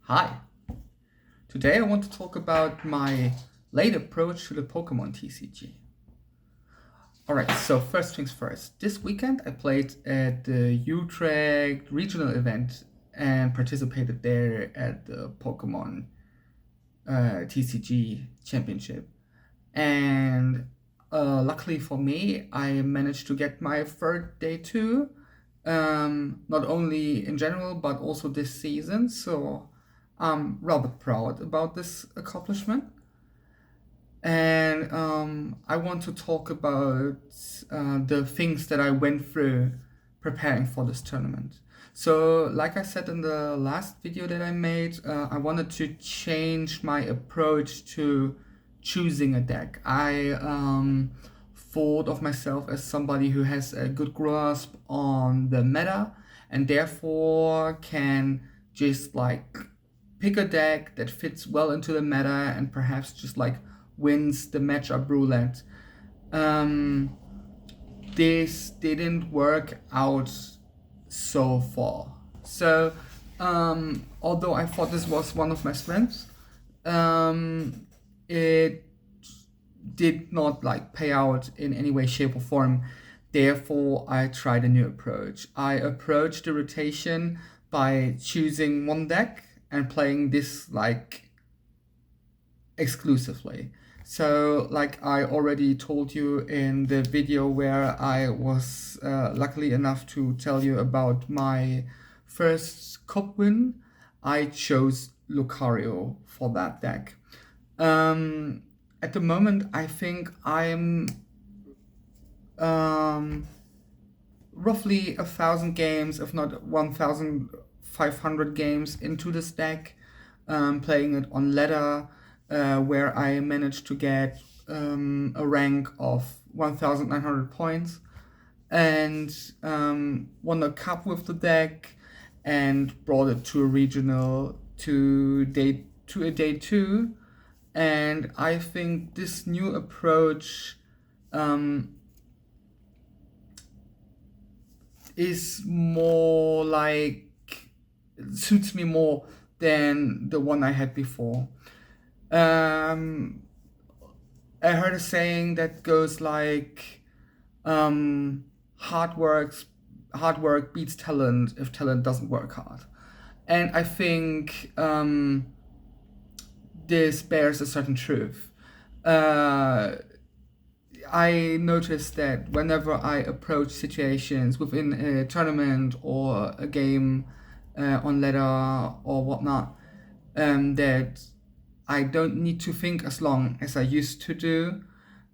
Hi, today I want to talk about my late approach to the Pokemon TCG. Alright, so first things first. This weekend I played at the Utrecht regional event and participated there at the Pokemon TCG championship. And luckily for me, I managed to get my third day too, not only in general but also this season. So I'm rather proud about this accomplishment. And I want to talk about the things that I went through preparing for this tournament. So, like I said in the last video that I made, I wanted to change my approach to choosing a deck. I thought of myself as somebody who has a good grasp on the meta and therefore can just like pick a deck that fits well into the meta and perhaps just like wins the matchup roulette. Um, this didn't work out so far. So, although I thought this was one of my strengths, it did not like pay out in any way, shape, or form. Therefore, I tried a new approach. I approached the rotation by choosing one deck and playing this like exclusively. So, like I already told you in the video where I was luckily enough to tell you about my first cup win, I chose Lucario for that deck. At the moment, I think I'm um, roughly 1,000 games, if not 1,500 games into this deck, playing it on ladder, where I managed to get a rank of 1,900 points and won a cup with the deck and brought it to a regional to a day two. And I think this new approach is more like suits me more than the one I had before. Um, I heard a saying that goes like, um, "Hard works, hard work beats talent if talent doesn't work hard," and I think this bears a certain truth. Uh, I noticed that whenever I approach situations within a tournament or a game on ladder or whatnot, that I don't need to think as long as I used to do.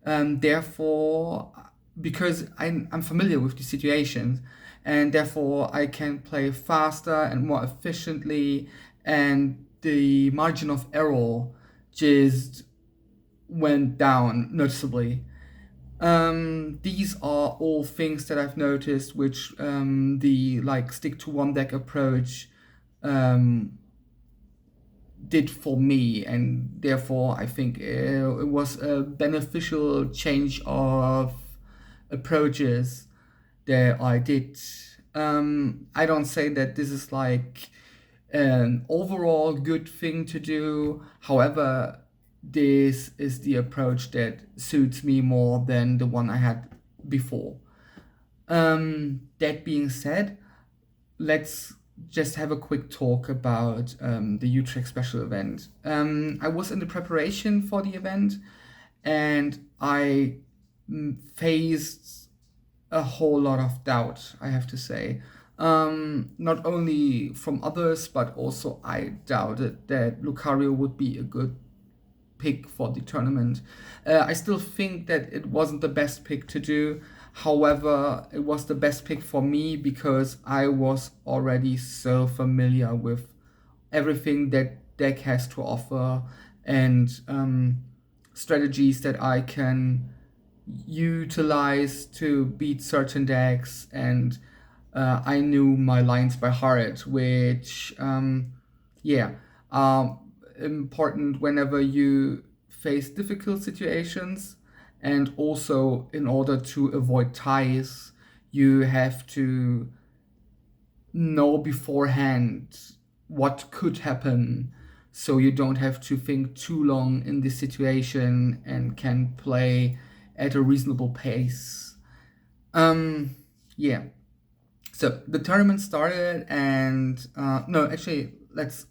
Therefore, because I'm familiar with the situations, and therefore I can play faster and more efficiently, and the margin of error just went down noticeably. These are all things that I've noticed, which the like stick to one deck approach um, did for me, and therefore I think it was a beneficial change of approaches that I did. I don't say that this is like an overall good thing to do. However, this is the approach that suits me more than the one I had before. That being said, let's just have a quick talk about the Utrecht special event. I was in the preparation for the event and I faced a whole lot of doubt, I have to say. Not only from others, but also I doubted that Lucario would be a good pick for the tournament. I still think that it wasn't the best pick to do. However, it was the best pick for me because I was already so familiar with everything that deck has to offer and strategies that I can utilize to beat certain decks. And I knew my lines by heart, which, yeah, important whenever you face difficult situations. And also, in order to avoid ties, you have to know beforehand what could happen, so you don't have to think too long in this situation and can play at a reasonable pace. Um, yeah. So the tournament started, and no, actually, let's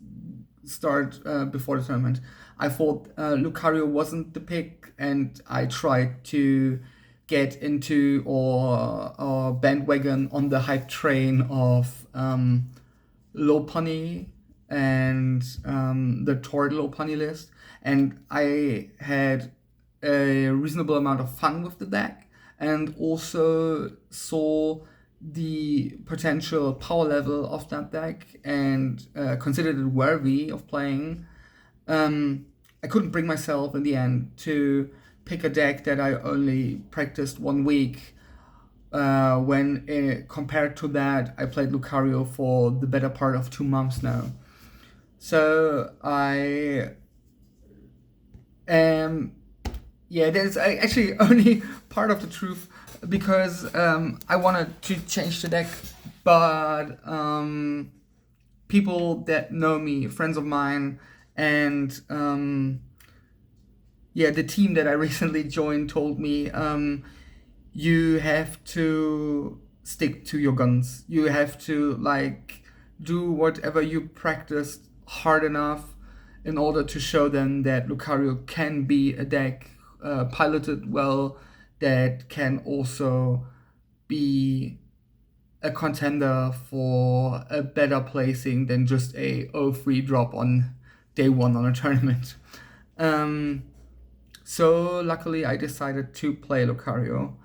start before the tournament. I thought Lucario wasn't the pick, and I tried to get into or bandwagon on the hype train of Lopunny and the Tord Lopunny list, and I had a reasonable amount of fun with the deck, and also saw the potential power level of that deck, and considered it worthy of playing. I couldn't bring myself in the end to pick a deck that I only practiced 1 week. When compared to that, I played Lucario for the better part of 2 months now. So I am, yeah, that's actually only part of the truth, because I wanted to change the deck, but people that know me, friends of mine, and yeah, the team that I recently joined told me, you have to stick to your guns. You have to like do whatever you practiced hard enough in order to show them that Lucario can be a deck piloted well, that can also be a contender for a better placing than just a 0-3 drop on day one on a tournament. Um, so luckily, I decided to play Lucario.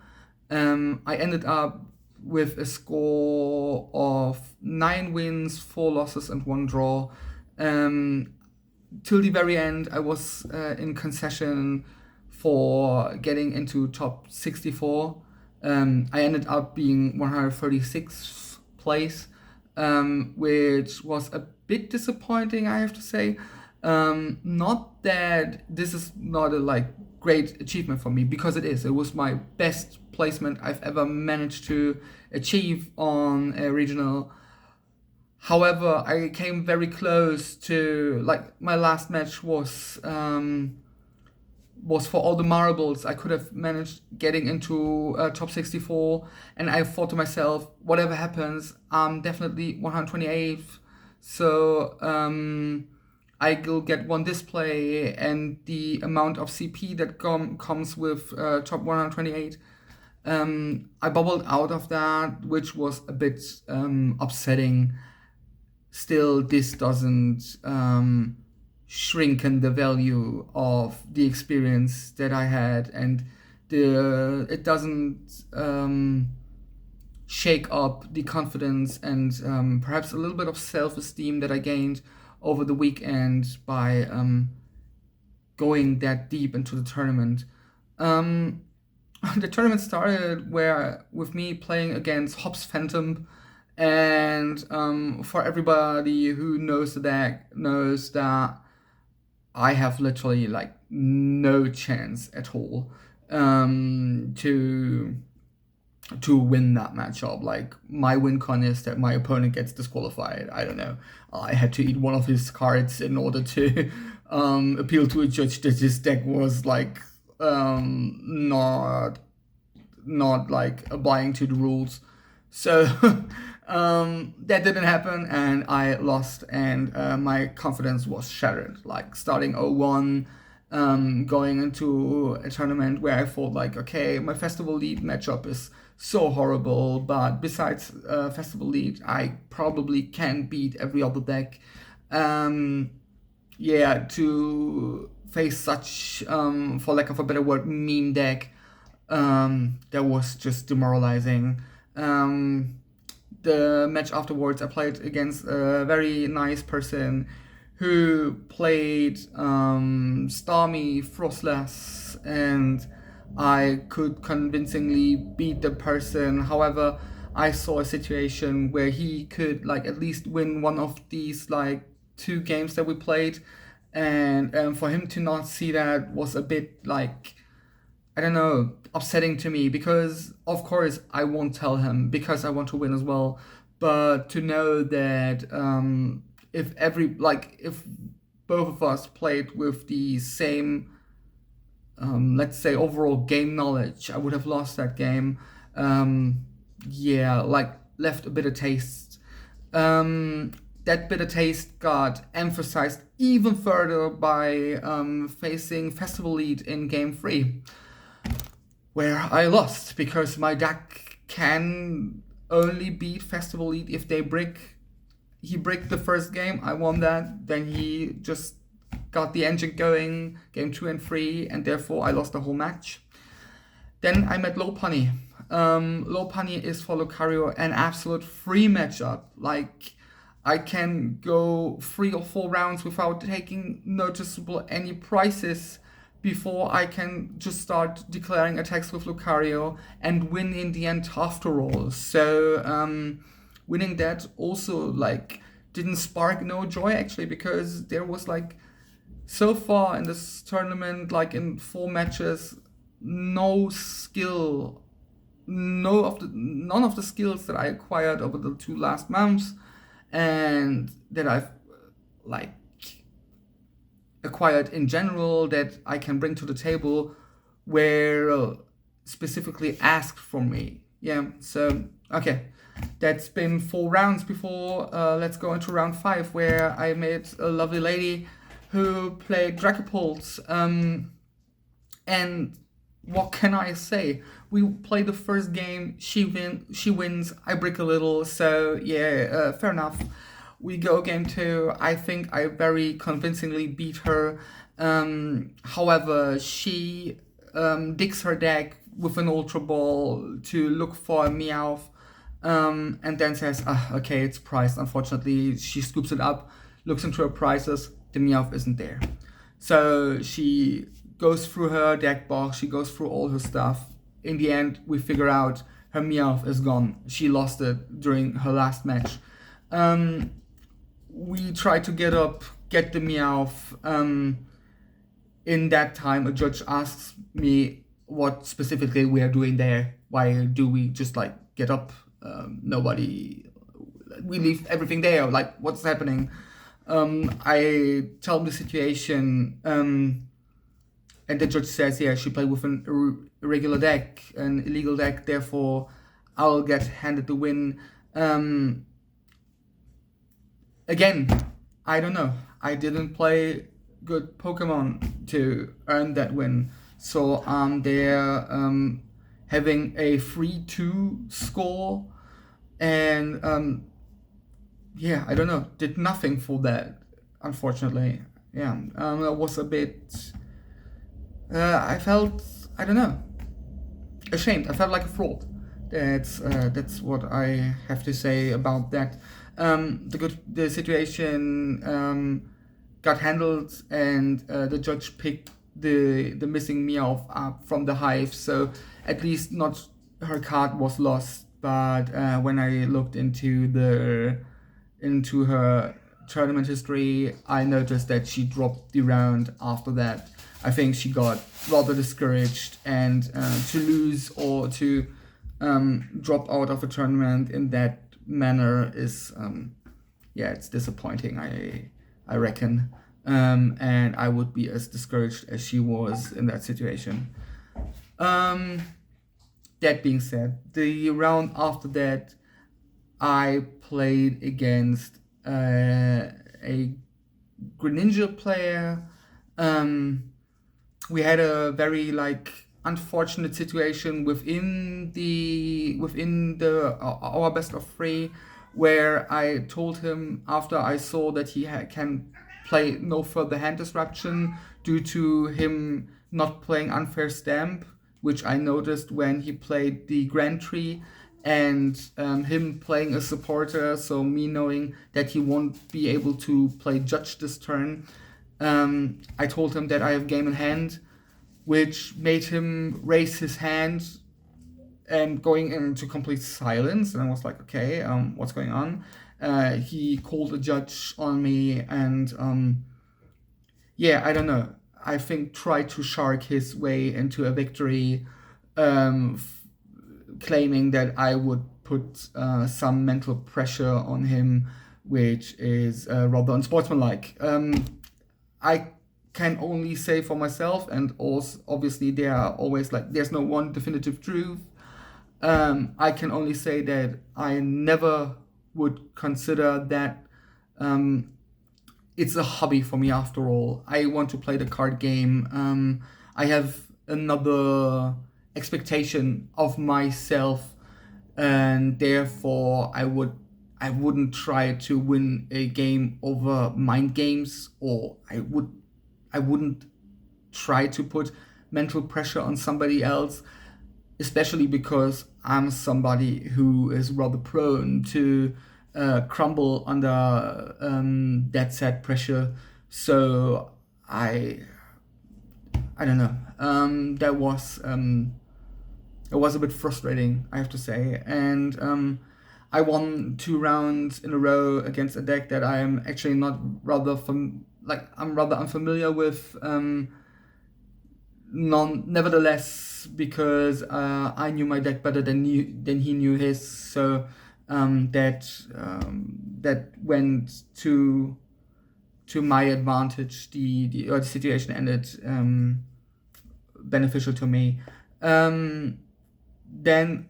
I ended up with a score of 9 wins, 4 losses, and 1 draw. Um, till the very end, I was in concession for getting into top 64. I ended up being 136th place, which was a bit disappointing, I have to say. Not that this is not a great achievement for me, because it is. It was my best placement I've ever managed to achieve on a regional. However, I came very close to, like, my last match was for all the marbles. I could have managed getting into top 64, and I thought to myself, whatever happens, I'm definitely 128th. So I will get one display, and the amount of CP that comes with top 128. I bubbled out of that, which was a bit upsetting. Still, this doesn't shrinken the value of the experience that I had, and it doesn't shake up the confidence and perhaps a little bit of self-esteem that I gained over the weekend by going that deep into the tournament. Um, the tournament started with me playing against Hobbs Phantom, and for everybody who knows the deck knows that I have literally no chance at all to win that matchup. Like, my win con is that my opponent gets disqualified. I don't know. I had to eat one of his cards in order to appeal to a judge that this deck was not abiding to the rules. So that didn't happen, and I lost, and my confidence was shattered. Like, starting 0-1, going into a tournament where I thought, okay, my Festival Lead matchup is so horrible, but besides Festival Lead, I probably can beat every other deck. Yeah, to face such, for lack of a better word, meme deck, that was just demoralizing. The match afterwards, I played against a very nice person who played Starmie Frostless, and I could convincingly beat the person. However, I saw a situation where he could at least win one of these 2 games that we played, and for him to not see that was a bit I don't know, upsetting to me, because of course I won't tell him because I want to win as well. But to know that if both of us played with the same, let's say, overall game knowledge, I would have lost that game. Yeah, like left a bitter taste. That bitter taste got emphasized even further by facing Festival Lead in Game 3, where I lost because my deck can only beat Festival Lead if they brick. He bricked the first game, I won that, then he just got the engine going, game 2 and 3, and therefore I lost the whole match. Then I met Low Punny. Low Punny is for Lucario an absolute free matchup. Like, I can go 3 or 4 rounds without taking noticeable any prices before I can just start declaring attacks with Lucario and win in the end after all. So winning that also like didn't spark no joy actually, because there was like so far in this tournament, like in 4 matches, no skill, none of the skills that I acquired over the 2 last months and that I've like acquired in general that I can bring to the table were specifically asked from me. Yeah, so okay, that's been 4 rounds before. Let's go into round 5, where I met a lovely lady who played Dracopult. And what can I say? We play the first game, she wins, I brick a little, so yeah, fair enough. We go game 2, I think I very convincingly beat her. However, she digs her deck with an Ultra Ball to look for a Meowth, and then says, okay, it's priced. Unfortunately, she scoops it up, looks into her prices, the Meowth isn't there. So she goes through her deck box, she goes through all her stuff. In the end, we figure out her Meowth is gone. She lost it during her last match. We try to get the Meowth. In that time, a judge asks me what specifically we are doing there. Why do we just like get up? We leave everything there. Like, what's happening? I tell him the situation, and the judge says, yeah, she played with an irregular deck, an illegal deck, therefore I'll get handed the win. Again, I don't know. I didn't play good Pokemon to earn that win. So I'm there having a 3-2 score, and yeah, I don't know, did nothing for that, unfortunately. Yeah, that was a bit, I felt, I don't know, ashamed. I felt like a fraud. That's what I have to say about that. The situation got handled, and the judge picked the missing Meowth up from the hive, so at least not her card was lost. But when I looked into her tournament history, I noticed that she dropped the round after that. I think she got rather discouraged, and to lose or to drop out of a tournament in that manner is, yeah, it's disappointing, I reckon. And I would be as discouraged as she was in that situation. That being said, the round after that, I played against a Greninja player. We had a very unfortunate situation within our best of 3, where I told him after I saw that he can play no further hand disruption due to him not playing Unfair Stamp, which I noticed when he played the Grand Tree, and him playing a supporter, so me knowing that he won't be able to play Judge this turn. I told him that I have game in hand, which made him raise his hand and going into complete silence. And I was like, okay, what's going on? He called a judge on me, and yeah, I don't know. I think tried to shark his way into a victory, claiming that I would put some mental pressure on him which is rather unsportsmanlike. I can only say for myself, and also obviously there are always like there's no one definitive truth. I can only say that I never would consider that it's a hobby for me after all. I want to play the card game. I have another expectation of myself, and therefore I wouldn't try to win a game over mind games, or I wouldn't try to put mental pressure on somebody else, especially because I'm somebody who is rather prone to crumble under that sad pressure. So I I don't know. It was a bit frustrating, I have to say, and I won 2 rounds in a row against a deck that I am actually not rather I'm rather unfamiliar with. Nevertheless, because I knew my deck better than he knew his, so that went to my advantage. The situation ended beneficial to me. Then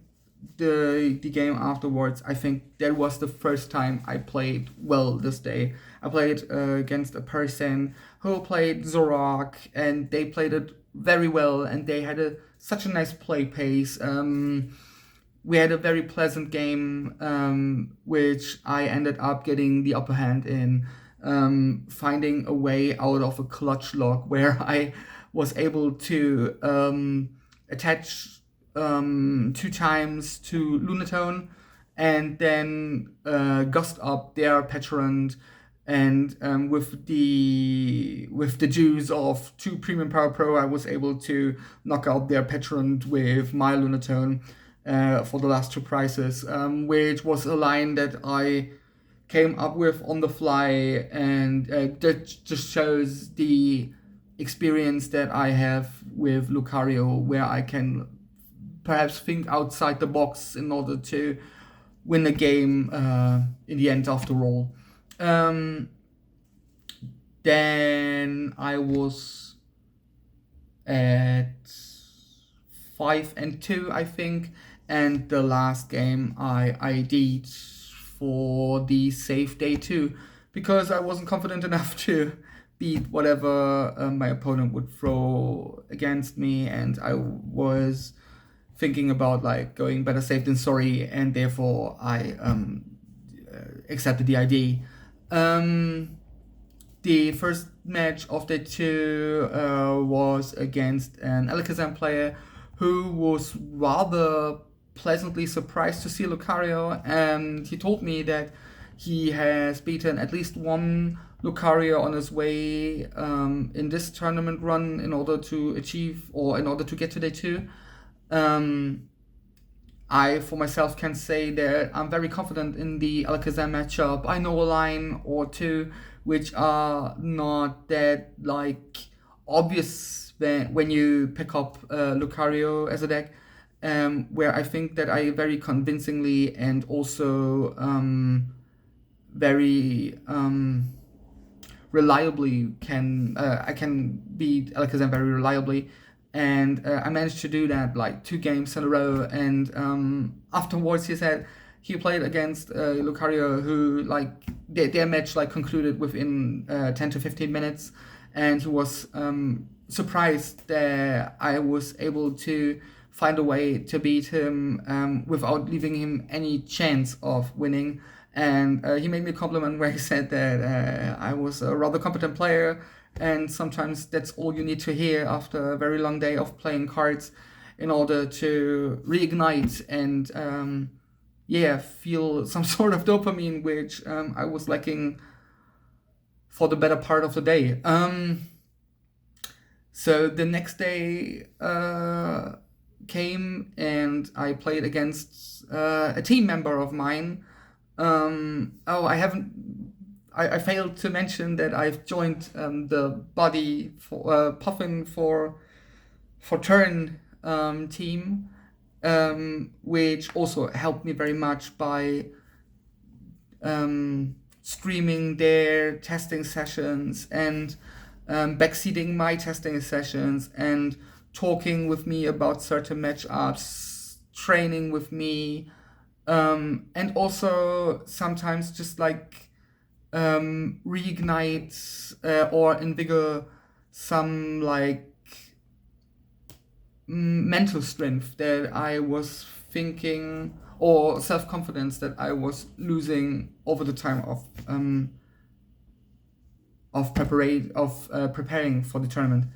the game afterwards, I think that was the first time I played well this day. I played against a person who played Zorak, and they played it very well, and they had such a nice play pace. We had a very pleasant game, which I ended up getting the upper hand in, finding a way out of a clutch lock where I was able to attach 2 times to Lunatone, and then gust up their Petrant, and with the juice of 2 Premium Power Pro, I was able to knock out their Petrant with my Lunatone for the last 2 prizes, which was a line that I came up with on the fly, and that just shows the experience that I have with Lucario, where I can perhaps think outside the box in order to win the game in the end, after all. Then I was at 5-2, I think, and the last game I ID'd for the safe day 2, because I wasn't confident enough to beat whatever my opponent would throw against me, and I was thinking about like going better safe than sorry, and therefore I accepted the ID. The first match of the 2 was against an Alakazam player who was rather pleasantly surprised to see Lucario, and he told me that he has beaten at least one Lucario on his way in this tournament run in order to get to day 2. I, for myself, can say that I'm very confident in the Alakazam matchup. I know a line or 2 which are not that like obvious when you pick up Lucario as a deck, where I think that I very convincingly and also very reliably I can beat Alakazam very reliably, and I managed to do that like 2 games in a row. And afterwards, he said he played against Lucario, who like their match like concluded within 10 to 15 minutes, and he was surprised that I was able to find a way to beat him without leaving him any chance of winning. And he made me a compliment where he said that I was a rather competent player, and sometimes that's all you need to hear after a very long day of playing cards in order to reignite and feel some sort of dopamine, which I was lacking for the better part of the day. So the next day came, and I played against a team member of mine. I failed to mention that I've joined the body for Puffin for Turn team, which also helped me very much by streaming their testing sessions and backseating my testing sessions and talking with me about certain matchups, training with me, and also sometimes just like reignite or invigor some like mental strength that I was thinking, or self confidence that I was losing over the time of preparing for the tournament.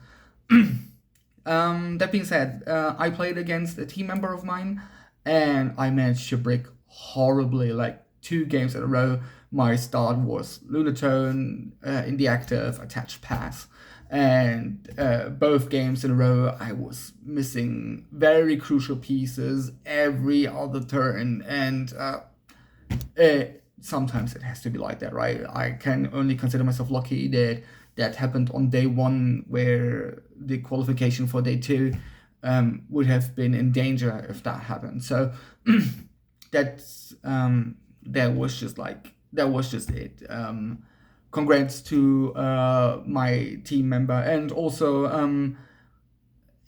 That being said, I played against a team member of mine, and I managed to break horribly. Like 2 games in a row, my start was Lunatone in the active attached pass, and both games in a row I was missing very crucial pieces every other turn, and sometimes it has to be like that, right? I can only consider myself lucky that that happened on day 1, where the qualification for day 2 would have been in danger if that happened. So that's that was just it. Congrats to my team member, and also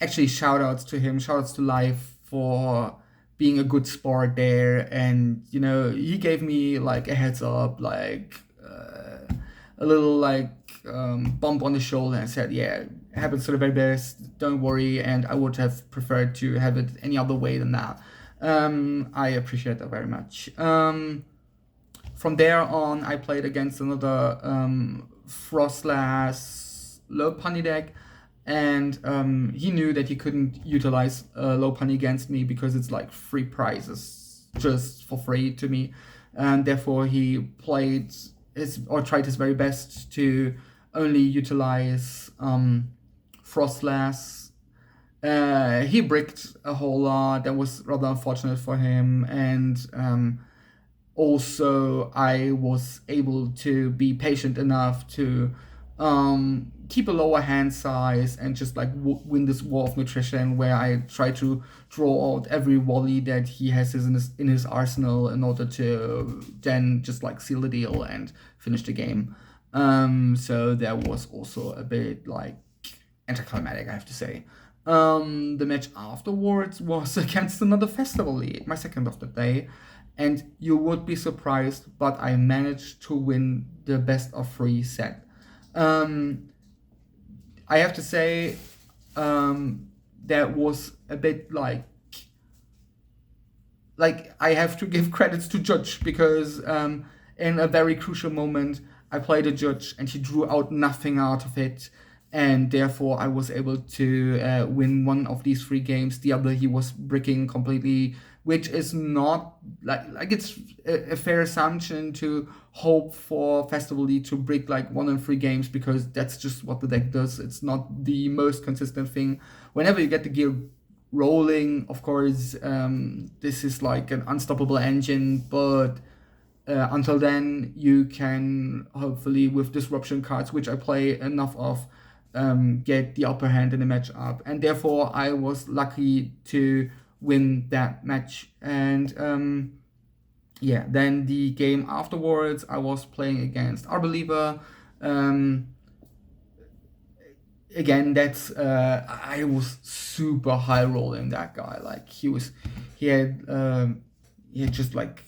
actually shout outs to him, shout outs to Life for being a good sport there. And you know, he gave me like a heads up, like a little like bump on the shoulder, and said, yeah, it happens to the very best, don't worry. And I would have preferred to have it any other way than that. I appreciate that very much. From there on, I played against another Frostlass low punny deck, and he knew that he couldn't utilize low punny against me because it's like free prizes just for free to me, and therefore he played tried his very best to only utilize Frostlass. He bricked a whole lot. That was rather unfortunate for him, and also I was able to be patient enough to keep a lower hand size and just like win this war of nutrition, where I try to draw out every volley that he has in his arsenal in order to then just like seal the deal and finish the game. So that was also a bit like anticlimactic, I have to say. The match afterwards was against another festival league, my second of the day. And you would be surprised, but I managed to win the best of 3 set. I have to say, that was a bit like I have to give credits to Judge, because in a very crucial moment, I played a Judge and he drew out nothing out of it. And therefore, I was able to win one of these 3 games. The other, he was bricking completely, which is not like it's a fair assumption to hope for Festival League to brick like 1 and 3 games, because that's just what the deck does. It's not the most consistent thing. Whenever you get the gear rolling, of course, this is like an unstoppable engine, but until then, you can hopefully, with disruption cards, which I play enough of, get the upper hand in the matchup. And therefore, I was lucky to win that match. And yeah, then the game afterwards, I was playing against Arbeliever. Again, that's I was super high rolling that guy. Like he had just like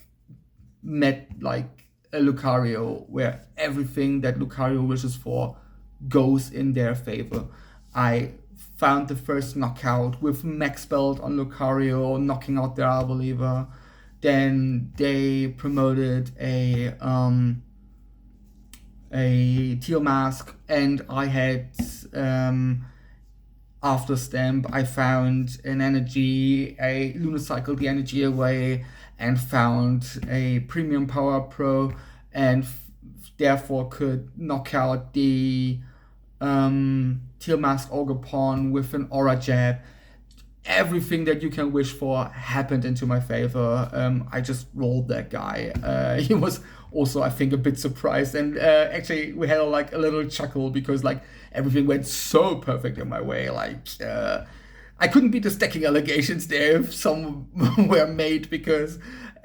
met like a Lucario, where everything that Lucario wishes for goes in their favor. I found the first knockout with max belt on Lucario, knocking out their Arbeliever. Then they promoted a Teal Mask, and I had after Stamp, I found an energy, I Lunacycled the energy away and found a Premium Power Pro, and therefore could knock out the Teal Mask Ogre Pawn with an Aura Jab. Everything that you can wish for happened into my favor. I just rolled that guy. He was also, I think, a bit surprised, and actually we had like a little chuckle because like everything went so perfect in my way. Like I couldn't beat the stacking allegations there if some were made, because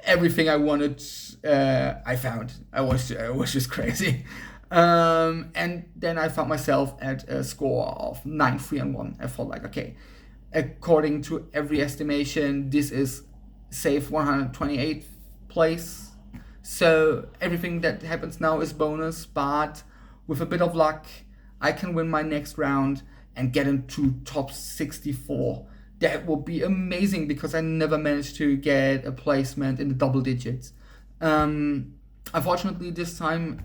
everything I wanted, I found. I was just crazy. And then I found myself at a score of 9-3-1. I felt like, okay, according to every estimation, this is safe 128th place. So everything that happens now is bonus, but with a bit of luck, I can win my next round and get into top 64. That would be amazing because I never managed to get a placement in the double digits. Um, Unfortunately, this time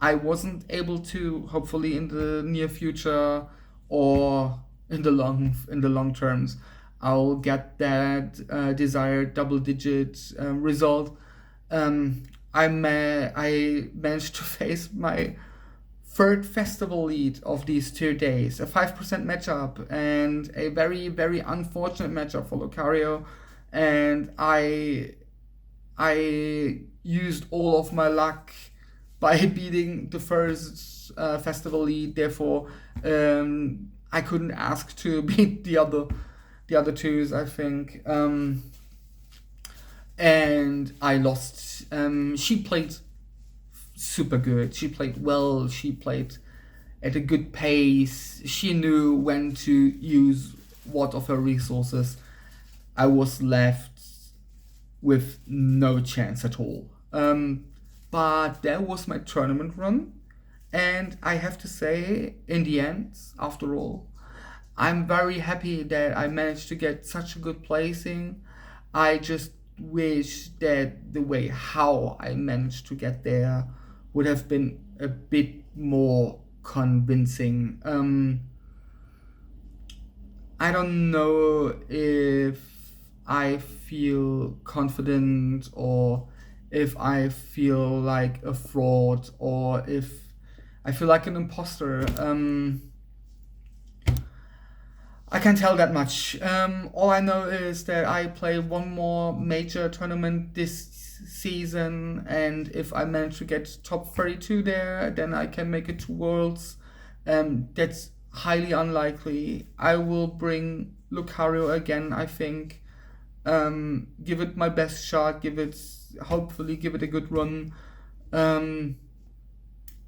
I wasn't able to. Hopefully, in the near future or in the long terms, I'll get that desired double digit result. Um, I managed to face my third festival lead of these 2 days, a 5% matchup, and a very, very unfortunate matchup for Lucario. And I used all of my luck by beating the first festival lead. Therefore, I couldn't ask to beat the other twos, I think. And I lost. She played super good. She played well. She played at a good pace. She knew when to use what of her resources. I was left with no chance at all. But that was my tournament run. And I have to say, in the end, after all, I'm very happy that I managed to get such a good placing. I just wish that the way how I managed to get there would have been a bit more convincing. I don't know if I feel confident or if I feel like a fraud or if I feel like an imposter. I can't tell that much. All I know is that I play one more major tournament this season, and if I manage to get top 32 there, then I can make it to Worlds. That's highly unlikely. I will bring Lucario again, I think. Give it my best shot, hopefully give it a good run. Um,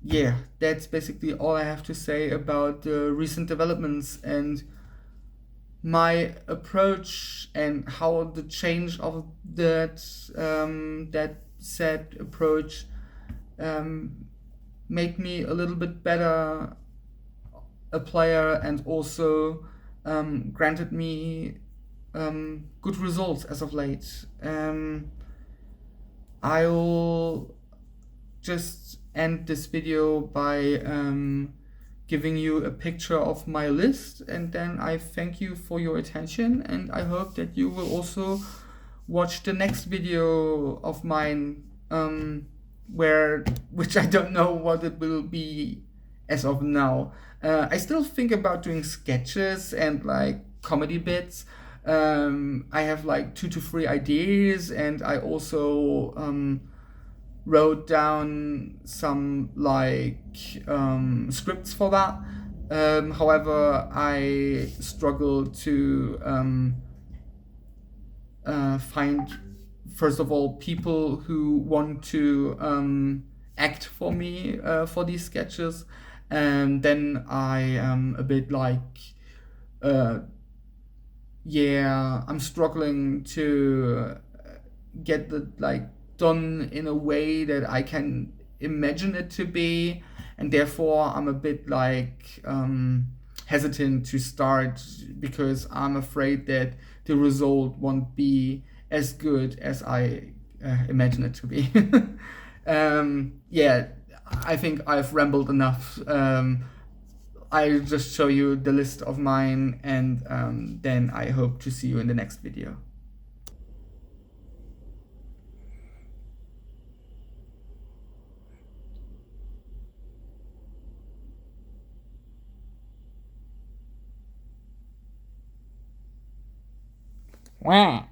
yeah, that's basically all I have to say about the recent developments and my approach and how the change of that said approach um, made me a little bit better a player and also granted me good results as of late. I'll just end this video by giving you a picture of my list, and then I thank you for your attention, and I hope that you will also watch the next video of mine, which I don't know what it will be as of now. I still think about doing sketches and like comedy bits. I have like 2 to 3 ideas, and I also wrote down some like scripts for that. However, I struggle to find, first of all, people who want to act for me for these sketches, and then I am a bit like, yeah, I'm struggling to get the like done in a way that I can imagine it to be, and therefore I'm a bit like hesitant to start because I'm afraid that the result won't be as good as I imagine it to be. Yeah, I think I've rambled enough. I'll just show you the list of mine, and then I hope to see you in the next video. Wow.